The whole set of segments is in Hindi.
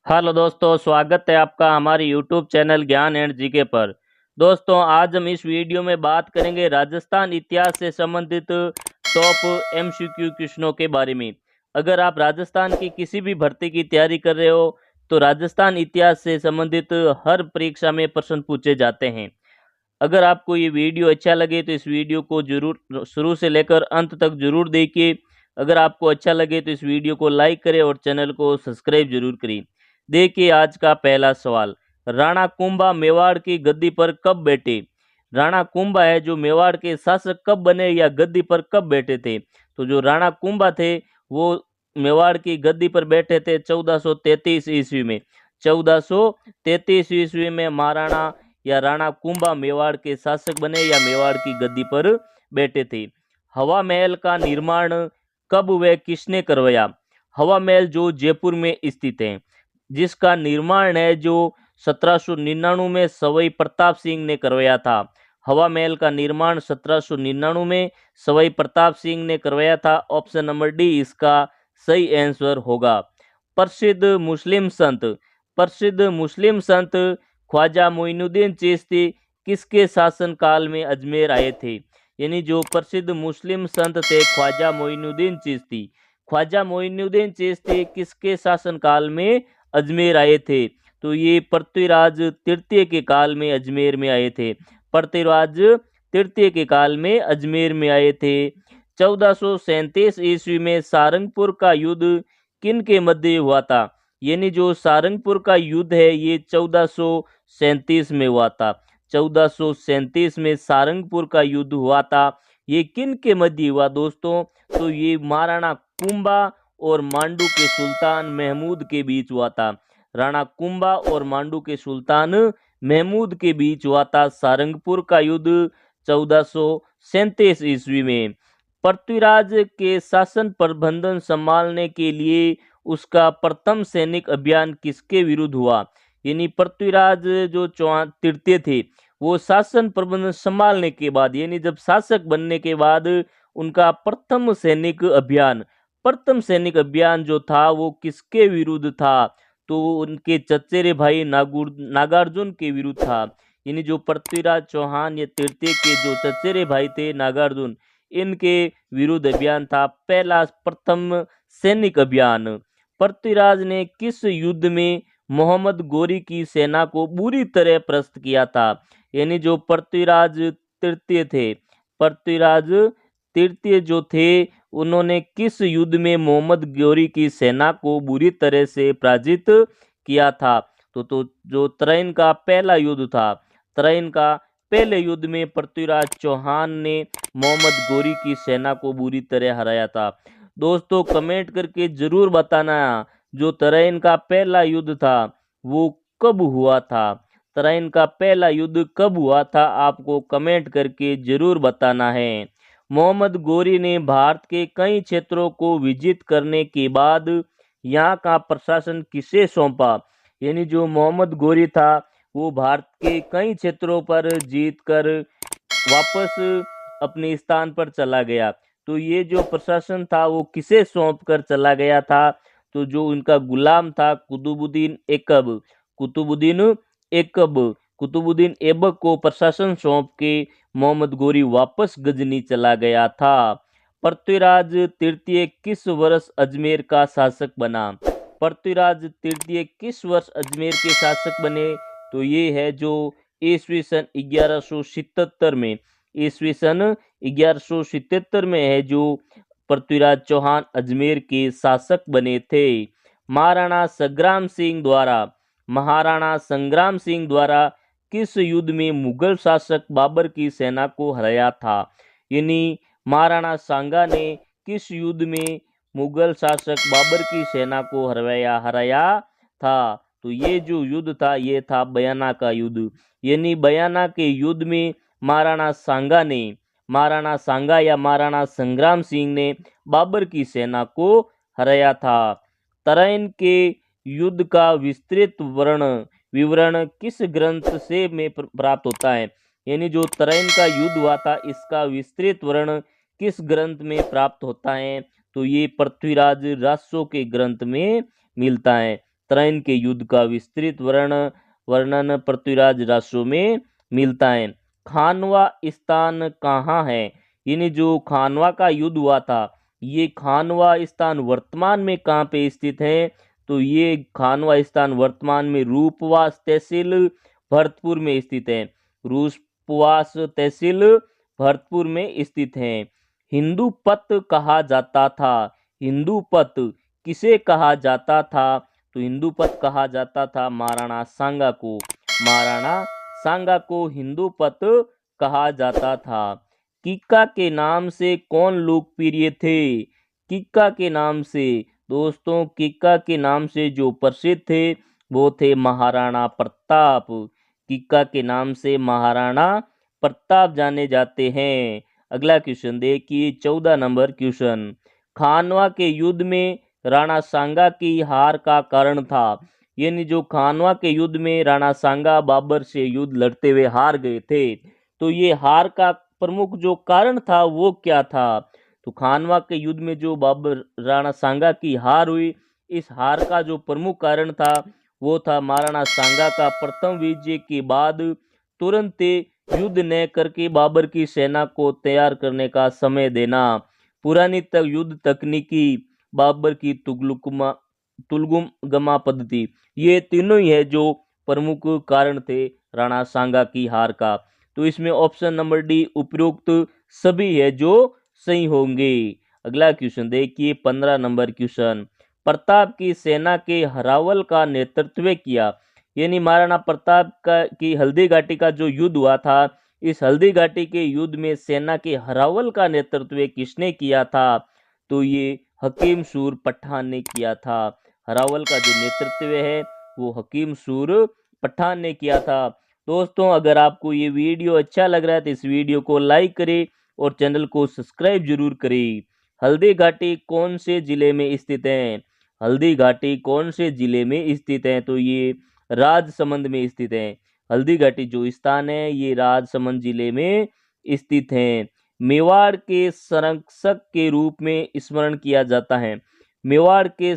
हेलो दोस्तों, स्वागत है आपका हमारे यूट्यूब चैनल ज्ञान एंड जीके पर। दोस्तों, आज हम इस वीडियो में बात करेंगे राजस्थान इतिहास से संबंधित टॉप एमसीक्यू क्वेश्चनों के बारे में। अगर आप राजस्थान की किसी भी भर्ती की तैयारी कर रहे हो तो राजस्थान इतिहास से संबंधित हर परीक्षा में प्रश्न पूछे जाते हैं। अगर आपको ये वीडियो अच्छा लगे तो इस वीडियो को जरूर शुरू से लेकर अंत तक जरूर देखिए। अगर आपको अच्छा लगे तो इस वीडियो को लाइक करें और चैनल को सब्सक्राइब जरूर करें। देखिए आज का पहला सवाल, राणा कुंभा मेवाड़ की गद्दी पर कब बैठे? राणा कुंभा है जो मेवाड़ के शासक कब बने या गद्दी पर कब बैठे थे? तो जो राणा कुंभा थे वो मेवाड़ की गद्दी पर बैठे थे 1433 ईस्वी में। 1433 ईस्वी में महाराणा या राणा कुंभा मेवाड़ के शासक बने या मेवाड़ की गद्दी पर बैठे थे। हवा महल का निर्माण कब व किसने करवाया? हवा महल जो जयपुर में स्थित है, जिसका निर्माण है जो 1799 में सवाई प्रताप सिंह ने करवाया था। हवा महल का निर्माण 1799 में सवाई प्रताप सिंह ने करवाया था। ऑप्शन नंबर डी इसका सही आंसर होगा। प्रसिद्ध मुस्लिम संत प्रसिद्ध मुस्लिम संत ख्वाजा मोइनुद्दीन चिश्ती किसके शासन काल में अजमेर आए थे? यानी जो प्रसिद्ध मुस्लिम संत थे ख्वाजा मोइनुद्दीन चिश्ती, ख्वाजा मोइनुद्दीन चिश्ती किसके शासन काल में अजमेर आए थे? तो ये पृथ्वीराज तृतीय के काल में अजमेर में आए थे। पृथ्वीराज तृतीय के काल में अजमेर में आए थे। 1437 ईस्वी में सारंगपुर का युद्ध किन के मध्य हुआ था? यानी जो सारंगपुर का युद्ध है ये 1437 में हुआ था। 1437 में सारंगपुर का युद्ध हुआ था। ये किन के मध्य हुआ दोस्तों? तो ये महाराणा कुंभा और मांडू के सुल्तान महमूद के बीच हुआ था। राणा कुंभा और मांडू के सुल्तान महमूद के बीच हुआ था सारंगपुर का युद्ध 1437 ईस्वी में। पृथ्वीराज के शासन प्रबंधन संभालने के लिए उसका प्रथम सैनिक अभियान किसके विरुद्ध हुआ? यानी पृथ्वीराज जो चौहान तृतीय थे वो शासन प्रबंधन संभालने के बाद यानी जब शासक बनने के बाद उनका प्रथम सैनिक अभियान जो था वो किसके विरुद्ध था? तो उनके चचेरे भाई नागार्जुन के विरुद्ध था। यानी जो पृथ्वीराज चौहान या तृतीय के जो चचेरे भाई थे नागार्जुन, इनके विरुद्ध अभियान था पहला प्रथम सैनिक अभियान। पृथ्वीराज ने किस युद्ध में मोहम्मद गोरी की सेना को बुरी तरह परास्त किया था? यानी जो पृथ्वीराज तृतीय जो थे उन्होंने किस युद्ध में मोहम्मद गोरी की सेना को बुरी तरह से पराजित किया था? तो जो त्रैन का पहला युद्ध था, त्रैन का पहले युद्ध में पृथ्वीराज चौहान ने मोहम्मद गोरी की सेना को बुरी तरह हराया था। दोस्तों कमेंट करके जरूर बताना जो तराइन का पहला युद्ध था वो कब हुआ था? तराइन का पहला युद्ध कब हुआ था आपको कमेंट करके जरूर बताना है। मोहम्मद गोरी ने भारत के कई क्षेत्रों को विजित करने के बाद यहाँ का प्रशासन किसे सौंपा? यानी जो मोहम्मद गोरी था वो भारत के कई क्षेत्रों पर जीत कर वापस अपने स्थान पर चला गया। तो ये जो प्रशासन था वो किसे सौंप कर चला गया था? तो जो उनका गुलाम था कुतुबुद्दीन ऐबक को प्रशासन सौंप के मोहम्मद गोरी वापस गजनी चला गया था। पृथ्वीराज तृतीय किस वर्ष अजमेर का शासक बना? पृथ्वीराज तृतीय किस वर्ष अजमेर के शासक बने? तो ये है जो ईस्वी सन 1177 में, ईस्वी सन 1177 में है जो पृथ्वीराज चौहान अजमेर के शासक बने थे। महाराणा संग्राम सिंह द्वारा किस युद्ध में मुगल शासक बाबर की सेना को हराया था? यानी महाराणा सांगा ने किस युद्ध में मुगल शासक बाबर की सेना को हराया था? तो ये जो युद्ध था ये था बयाना का युद्ध। यानी बयाना के युद्ध में महाराणा सांगा या महाराणा संग्राम सिंह ने बाबर की सेना को हराया था। तराइन के युद्ध का विस्तृत विवरण किस ग्रंथ से में प्राप्त होता है? यानी जो तराइन का युद्ध हुआ था इसका विस्तृत वर्णन किस ग्रंथ में प्राप्त होता है? तो ये पृथ्वीराज राजसो के ग्रंथ में मिलता है। त्रैन के युद्ध का विस्तृत वर्णन पृथ्वीराज रासो में मिलता है। खानवा स्थान कहाँ है? यानी जो खानवा का युद्ध हुआ था, ये खानवा स्थान वर्तमान में कहाँ पे स्थित है? तो ये खानवा स्थान वर्तमान में रूपवास तहसील भरतपुर में स्थित है। रूपवास तहसील भरतपुर में स्थित है। हिंदू पत कहा जाता था। हिंदू पत किसे कहा जाता था? तो हिंदू पत कहा जाता था महाराणा सांगा को। महाराणा सांगा को हिंदू पत कहा जाता था। किक्का के नाम से कौन लोकप्रिय थे? किक्का के नाम से दोस्तों, किक्का के नाम से जो प्रसिद्ध थे वो थे महाराणा प्रताप। किक्का के नाम से महाराणा प्रताप जाने जाते हैं। अगला क्वेश्चन देखिए, 14 नंबर क्वेश्चन। खानवा के युद्ध में राणा सांगा की हार का कारण था। यानी जो खानवा के युद्ध में राणा सांगा बाबर से युद्ध लड़ते हुए हार गए थे, तो ये हार का प्रमुख जो कारण था वो क्या था? तो खानवा के युद्ध में जो बाबर राणा सांगा की हार हुई, इस हार का जो प्रमुख कारण था वो था महाराणा सांगा का प्रथम विजय के बाद तुरंत युद्ध न करके बाबर की सेना को तैयार करने का समय देना, पुरानी युद्ध तकनीकी, बाबर की तुलगमा पद्धति, ये तीनों ही है जो प्रमुख कारण थे राणा सांगा की हार का। तो इसमें ऑप्शन नंबर डी उपरोक्त सभी है जो सही होंगे। अगला क्वेश्चन देखिए, 15 नंबर क्वेश्चन। प्रताप की सेना के हरावल का नेतृत्व किया। यानी महाराणा प्रताप की हल्दी घाटी का जो युद्ध हुआ था, इस हल्दी घाटी के युद्ध में सेना के हरावल का नेतृत्व किसने किया था? तो ये हकीम सूर पठान ने किया था। हरावल का जो नेतृत्व है वो हकीम सूर पठान ने किया था। दोस्तों, अगर आपको ये वीडियो अच्छा लग रहा है तो इस वीडियो को लाइक करें और चैनल को सब्सक्राइब जरूर करें। हल्दी घाटी कौन से जिले में स्थित है? हल्दी घाटी कौन से जिले में स्थित है? तो ये राजसमंद में स्थित है। हल्दी घाटी जो स्थान है ये राजसमंद जिले में स्थित है। मेवाड़ के संरक्षक के रूप में स्मरण किया जाता है। मेवाड़ के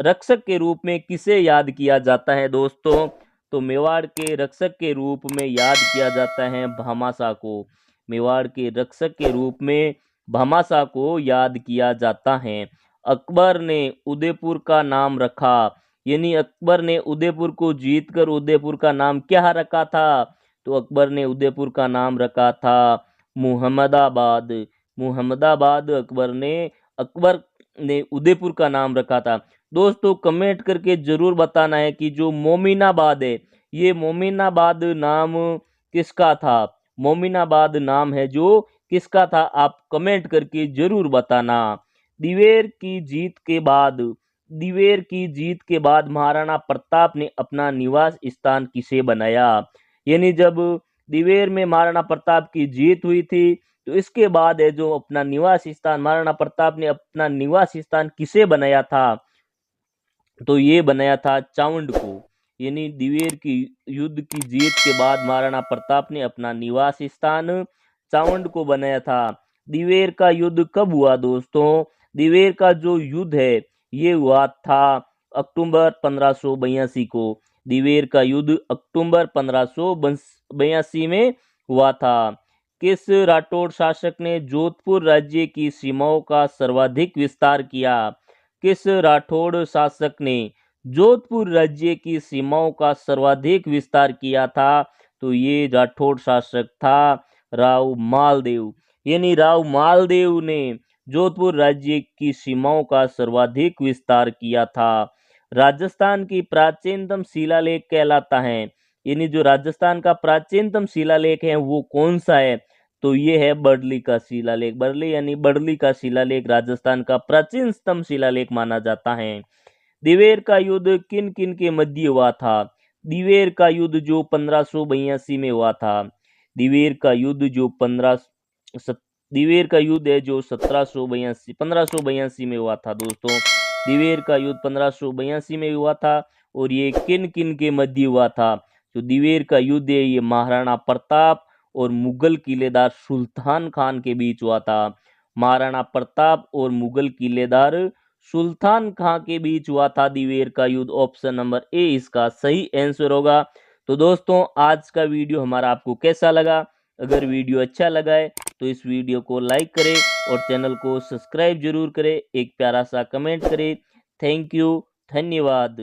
रक्षक के रूप में किसे याद किया जाता है दोस्तों? तो मेवाड़ के रक्षक के रूप में याद किया जाता है भामाशाह को। मेवाड़ के रक्षक के रूप में भामाशाह को याद किया जाता है। अकबर ने उदयपुर का नाम रखा। यानी अकबर ने उदयपुर को जीतकर उदयपुर का नाम क्या रखा था? तो अकबर ने उदयपुर का नाम रखा था मुहम्मदाबाद। मुहम्मदाबाद अकबर ने उदयपुर का नाम रखा था। दोस्तों, कमेंट करके जरूर बताना है कि जो मोमिनाबाद है, ये मोमिनाबाद नाम किसका था? मोमिनाबाद नाम है जो किसका था? आप कमेंट करके जरूर बताना। दिवेर की जीत के बाद महाराणा प्रताप ने अपना निवास स्थान किसे बनाया? यानी जब दिवेर में महाराणा प्रताप की जीत हुई थी, तो इसके बाद है जो अपना निवास स्थान महाराणा प्रताप ने अपना निवास स्थान किसे बनाया था? तो ये बनाया था चावंड को। यानी दिवेर की युद्ध की जीत के बाद महाराणा प्रताप ने अपना निवास स्थान चावंड को बनाया था। दिवेर का युद्ध कब हुआ दोस्तों? दिवेर का जो युद्ध है ये हुआ था अक्टूबर 1582 को। दिवेर का युद्ध अक्टूबर 1582 में हुआ था। किस राठौड़ शासक ने जोधपुर राज्य की सीमाओं का सर्वाधिक विस्तार किया? किस राठौड़ शासक ने जोधपुर राज्य की सीमाओं का सर्वाधिक विस्तार किया था? तो ये राठौड़ शासक था राव मालदेव। यानी राव मालदेव ने जोधपुर राज्य की सीमाओं का सर्वाधिक विस्तार किया था। राजस्थान की प्राचीनतम शिलालेख कहलाता है। यानी जो राजस्थान का प्राचीनतम शिलालेख है वो कौन सा है? तो ये है बर्ली का शिलालेख। बर्ली यानी बर्ली का शिलालेख राजस्थान का प्राचीनतम शिलालेख माना जाता है। दिवेर का युद्ध किन किन के मध्य हुआ था? दिवेर का युद्ध जो 1582 में हुआ था। दिवेर का युद्ध जो दिवेर का युद्ध है जो 1582 में हुआ था दोस्तों। दिवेर का युद्ध 1582 में हुआ था और ये किन किन के मध्य हुआ था? जो दिवेर का युद्ध है ये महाराणा प्रताप और मुगल किलेदार सुल्तान खान के बीच हुआ था। महाराणा प्रताप और मुगल किलेदार सुल्तान खां के बीच हुआ था दिवेर का युद्ध। ऑप्शन नंबर ए इसका सही आंसर होगा। तो दोस्तों आज का वीडियो हमारा आपको कैसा लगा? अगर वीडियो अच्छा लगा है तो इस वीडियो को लाइक करें और चैनल को सब्सक्राइब जरूर करें, एक प्यारा सा कमेंट करें। थैंक यू, धन्यवाद।